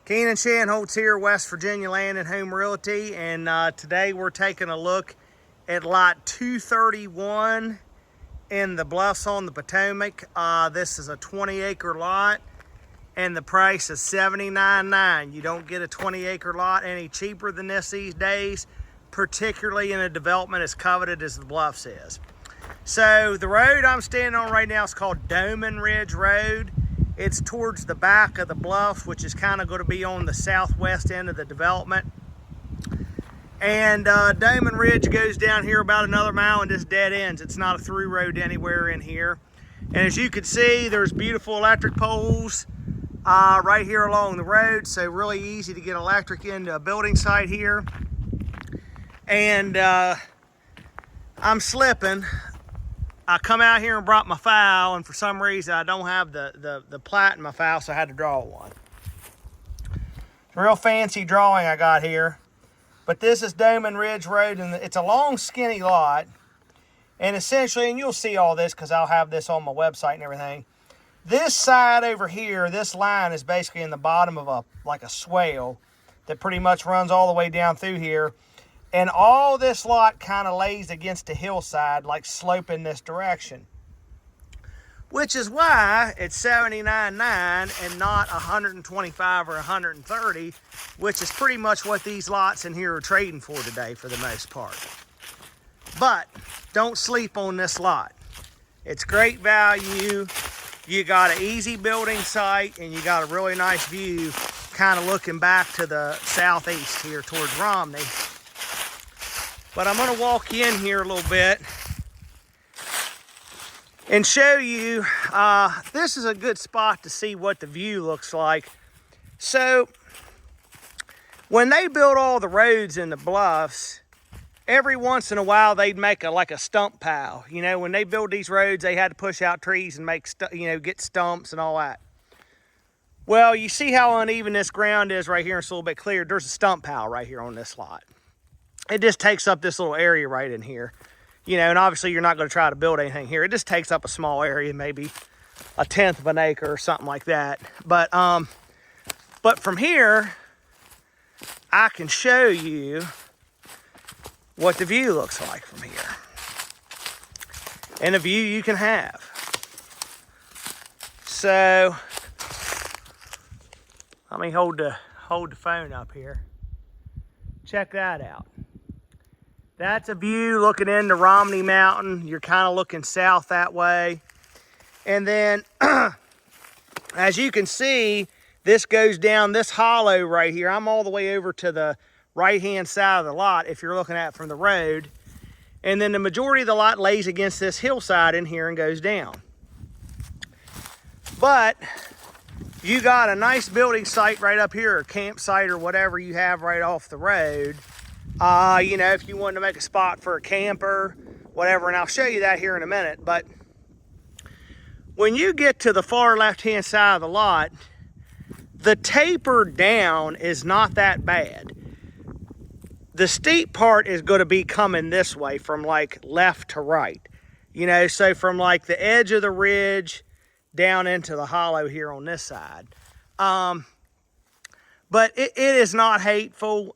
Keenan Shanholtz here, West Virginia Land and Home Realty, and today we're taking a look at lot 231 in the Bluffs on the Potomac. This is a 20-acre lot, and the price is $79,900. You don't get a 20-acre lot any cheaper than this these days, particularly in a development as coveted as the Bluffs is. So the road I'm standing on right now is called Doman Ridge Road. It's towards the back of the Bluffs, which is kind of going to be on the southwest end of the development. And Doman Ridge goes down here about another mile and just dead ends. It's not a through road anywhere in here. And as you can see, there's beautiful electric poles right here along the road. So really easy to get electric into a building site here. And I'm slipping. I come out here and brought my file, and for some reason I don't have the plat in my file, so I had to draw one. It's a real fancy drawing I got here. But this is Doman Ridge Road, and it's a long, skinny lot. And essentially, and you'll see all this because I'll have this on my website and everything. This side over here, this line is basically in the bottom of like a swale that pretty much runs all the way down through here. And all this lot kind of lays against a hillside, like sloping this direction. Which is why it's $79,900 and not $125 or $130, which is pretty much what these lots in here are trading for today for the most part. But don't sleep on this lot. It's great value. You got an easy building site, and you got a really nice view kind of looking back to the southeast here towards Romney. But I'm going to walk you in here a little bit and show you, this is a good spot to see what the view looks like. So when they built all the roads in the Bluffs, every once in a while they'd make like a stump pile. You know, when they build these roads, they had to push out trees and make, get stumps and all that. Well, you see how uneven this ground is right here. It's a little bit cleared. There's a stump pile right here on this lot. It just takes up this little area right in here. You know, and obviously you're not going to try to build anything here. It just takes up a small area, maybe 1/10 of an acre or something like that. But from here, I can show you what the view looks like from here. And a view you can have. So, let me hold the phone up here. Check that out. That's a view looking into Romney Mountain. You're kind of looking south that way. And then, as you can see, this goes down this hollow right here. I'm all the way over to the right-hand side of the lot if you're looking at it from the road. And then the majority of the lot lays against this hillside in here and goes down. But you got a nice building site right up here, or campsite or whatever you have right off the road. You know, if you wanted to make a spot for a camper, whatever, and I'll show you that here in a minute. But when you get to the far left-hand side of the lot, the taper down is not that bad. The steep part is going to be coming this way from like left to right. You know, so from like the edge of the ridge down into the hollow here on this side. But it is not hateful.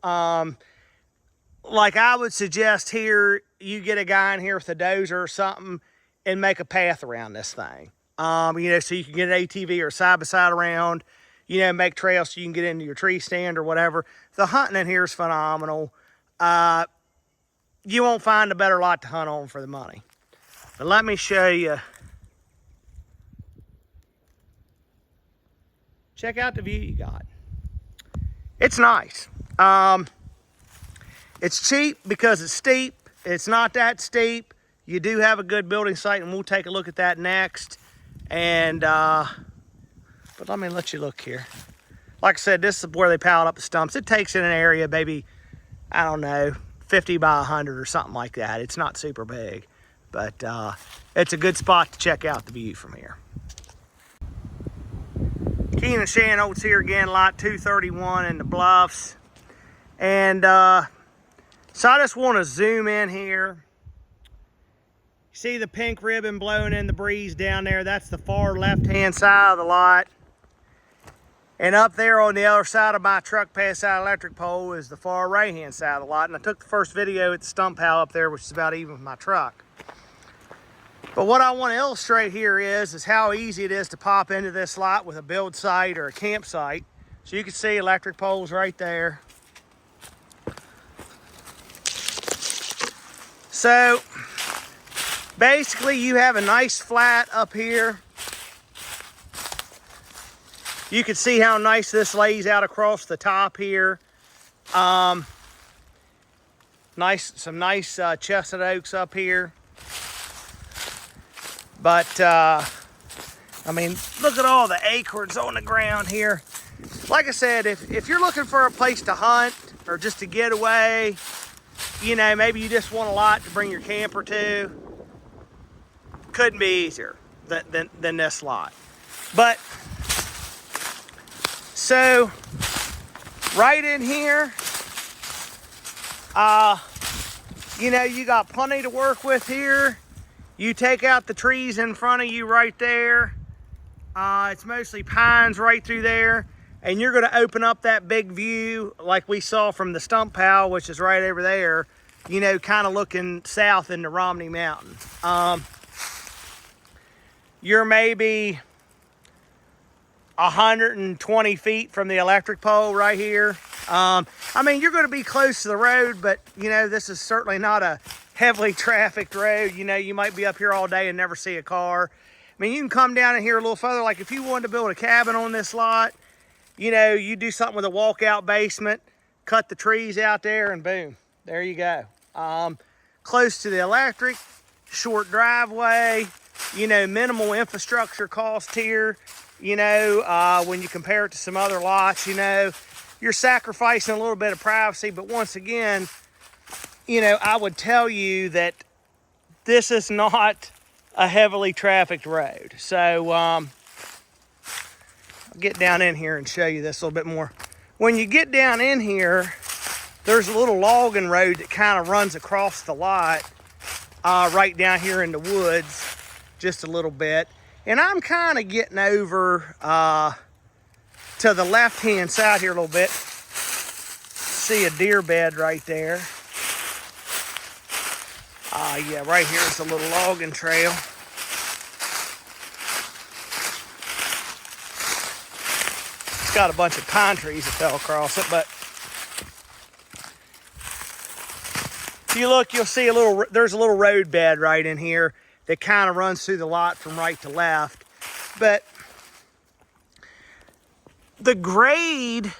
Like I would suggest here, you get a guy in here with a dozer or something and make a path around this thing. You know, so you can get an ATV or side-by-side around, you know, make trails so you can get into your tree stand or whatever. The hunting in here is phenomenal. You won't find a better lot to hunt on for the money. But let me show you. Check out the view you got. It's nice. It's cheap because it's steep. It's not that steep. You do have a good building site, and we'll take a look at that next. And, but let me let you look here. Like I said, this is where they piled up the stumps. It takes in an area, maybe, I don't know, 50 by 100 or something like that. It's not super big, but it's a good spot to check out the view from here. Keenan Shanholtz here again, lot 231 in the Bluffs. And so I just want to zoom in here. See the pink ribbon blowing in the breeze down there? That's the far left-hand side of the lot. And up there on the other side of my truck past that electric pole is the far right-hand side of the lot. And I took the first video at the stump pile up there, which is about even with my truck. But what I want to illustrate here is how easy it is to pop into this lot with a build site or a campsite. So you can see electric poles right there. So basically you have a nice flat up here. You can see how nice this lays out across the top here. Some nice chestnut oaks up here. But, I mean, look at all the acorns on the ground here. Like I said, if you're looking for a place to hunt or just to get away, you know, maybe you just want a lot to bring your camper to, couldn't be easier than this lot. But, so, right in here, you know, you got plenty to work with here. You take out the trees in front of you right there. It's mostly pines right through there. And you're gonna open up that big view like we saw from the stump pile, which is right over there, you know, kind of looking south into Romney Mountain. You're maybe 120 feet from the electric pole right here. I mean, you're gonna be close to the road, but you know, this is certainly not a heavily trafficked road. You know, you might be up here all day and never see a car. I mean, you can come down in here a little further. Like if you wanted to build a cabin on this lot, you know, you do something with a walkout basement, cut the trees out there, and boom, there you go. Close to the electric, short driveway, you know, minimal infrastructure cost here. You know, when you compare it to some other lots, you know, you're sacrificing a little bit of privacy, but once again, you know, I would tell you that this is not a heavily trafficked road. So, I'll get down in here and show you this a little bit more. When you get down in here, there's a little logging road that kind of runs across the lot, right down here in the woods, just a little bit. And I'm kind of getting over to the left-hand side here a little bit. See a deer bed right there. Yeah, right here is a little logging trail. It's got a bunch of pine trees that fell across it, but if you look, you'll see there's a little road bed right in here that kind of runs through the lot from right to left. But the grade,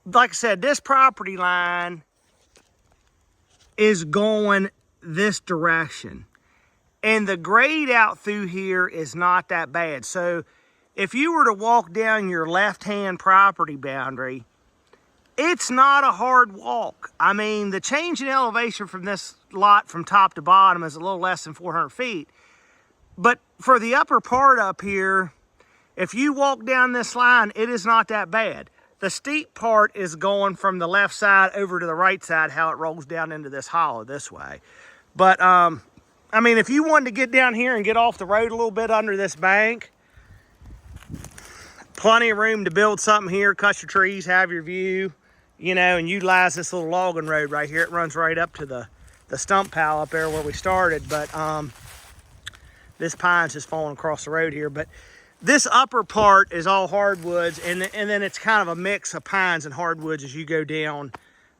like I said, this property line is going this direction. And the grade out through here is not that bad. So if you were to walk down your left-hand property boundary, it's not a hard walk. I mean, the change in elevation from this lot from top to bottom is a little less than 400 feet. But for the upper part up here, if you walk down this line, it is not that bad. The steep part is going from the left side over to the right side, how it rolls down into this hollow this way. But, I mean, if you wanted to get down here and get off the road a little bit under this bank, plenty of room to build something here, cut your trees, have your view, you know, and utilize this little logging road right here. It runs right up to the stump pile up there where we started. But this pine's just falling across the road here. But this upper part is all hardwoods, and then it's kind of a mix of pines and hardwoods as you go down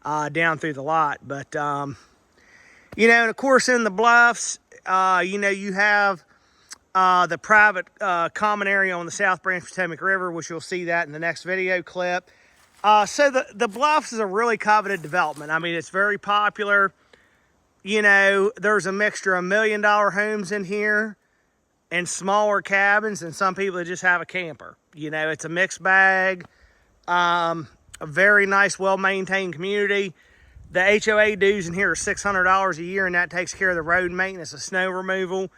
through the lot. But you know, and of course in the Bluffs, you know, you have the private common area on the South Branch Potomac River, which you'll see that in the next video clip. So the Bluffs is a really coveted development. I mean, it's very popular. You know, there's a mixture of $1 million homes in here and smaller cabins, and some people that just have a camper. You know, it's a mixed bag. A very nice, well-maintained community. The HOA dues in here are $600 a year, and that takes care of the road maintenance and snow removal.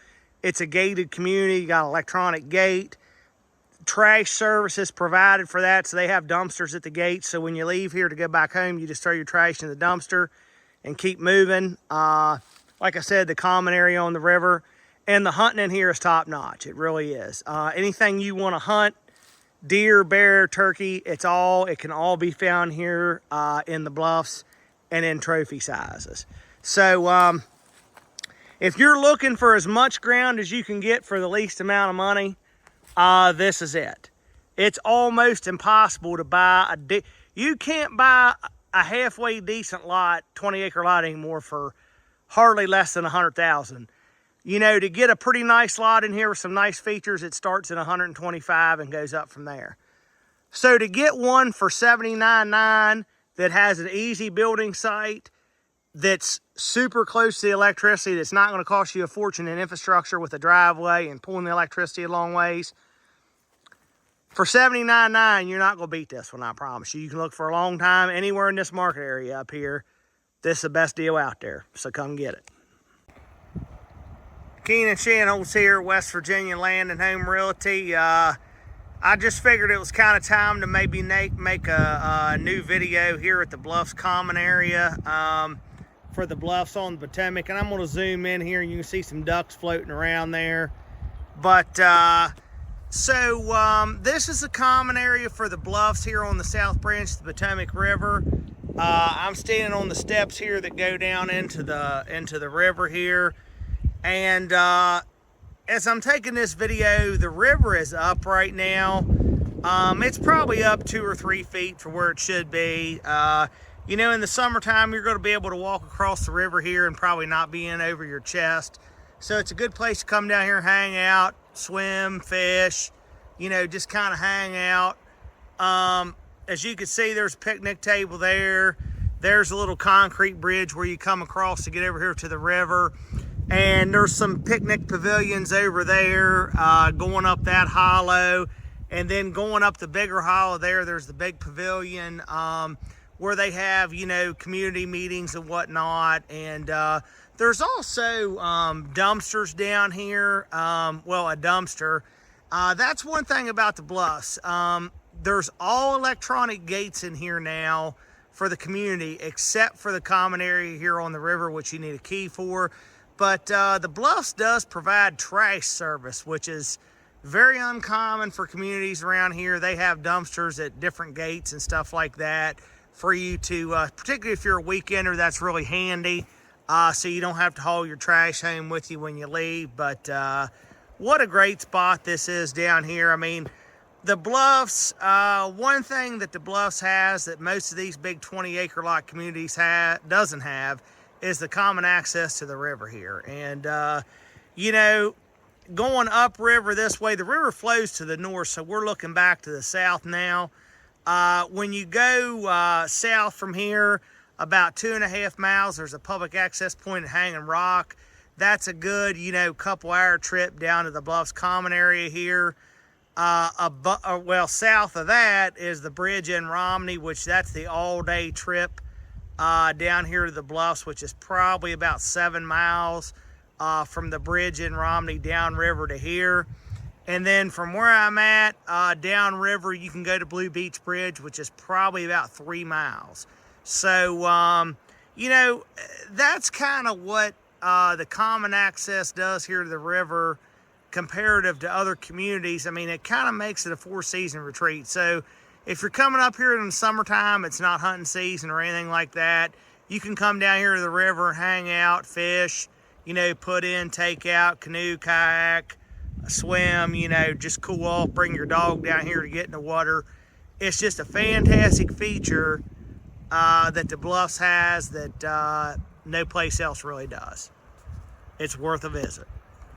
It's a gated community. You got an electronic gate. Trash services provided for that, so they have dumpsters at the gate. So when you leave here to go back home, you just throw your trash in the dumpster and keep moving. Like I said, the common area on the river. And the hunting in here is top-notch. It really is. Anything you want to hunt, deer, bear, turkey, it can all be found here in the Bluffs and in trophy sizes. So if you're looking for as much ground as you can get for the least amount of money, this is it. It's almost impossible to buy you can't buy a halfway decent lot, 20-acre lot anymore for hardly less than $100,000. You know, to get a pretty nice lot in here with some nice features, it starts at $125 and goes up from there. So to get one for $79.9 that has an easy building site, that's super close to the electricity, that's not going to cost you a fortune in infrastructure with a driveway and pulling the electricity a long ways, for $79.9, you're not going to beat this one, I promise you. You can look for a long time anywhere in this market area up here. This is the best deal out there, so come get it. Keenan Shanholz here, West Virginia Land and Home Realty. I just figured it was kind of time to maybe make a new video here at the Bluffs common area for the Bluffs on the Potomac. And I'm going to zoom in here and you can see some ducks floating around there. But this is a common area for the Bluffs here on the South Branch of the Potomac River. I'm standing on the steps here that go down into the river here. And as I'm taking this video, the river is up right now. It's probably up 2 or 3 feet from where it should be. You know, in the summertime, you're going to be able to walk across the river here and probably not be in over your chest. So it's a good place to come down here and hang out, swim, fish, you know, just kind of hang out. As you can see, there's a picnic table there. There's a little concrete bridge where you come across to get over here to the river. And there's some picnic pavilions over there going up that hollow. And then going up the bigger hollow there's the big pavilion where they have, you know, community meetings and whatnot. And there's also dumpsters down here. Well, a dumpster. That's one thing about the Bluffs. There's all electronic gates in here now for the community, except for the common area here on the river, which you need a key for. But the Bluffs does provide trash service, which is very uncommon for communities around here. They have dumpsters at different gates and stuff like that for you to, particularly if you're a weekender, that's really handy. So you don't have to haul your trash home with you when you leave. But what a great spot this is down here. I mean, the Bluffs, one thing that the Bluffs has that most of these big 20-acre lot communities doesn't have is the common access to the river here. And, you know, going upriver this way, the river flows to the north, so we're looking back to the south now. When you go south from here, about 2.5 miles, there's a public access point at Hanging Rock. That's a good, you know, couple-hour trip down to the Bluffs common area here. Well, south of that is the bridge in Romney, which that's the all-day trip down here to the Bluffs, which is probably about 7 miles from the bridge in Romney downriver to here. And then from where I'm at, downriver, you can go to Blue Beach Bridge, which is probably about 3 miles. So, you know, that's kind of what the common access does here to the river comparative to other communities. I mean, it kind of makes it a 4-season retreat. So if you're coming up here in the summertime, it's not hunting season or anything like that, you can come down here to the river and hang out, fish, you know, put in, take out, canoe, kayak, swim, you know, just cool off, bring your dog down here to get in the water. It's just a fantastic feature that the Bluffs has that no place else really does. It's worth a visit.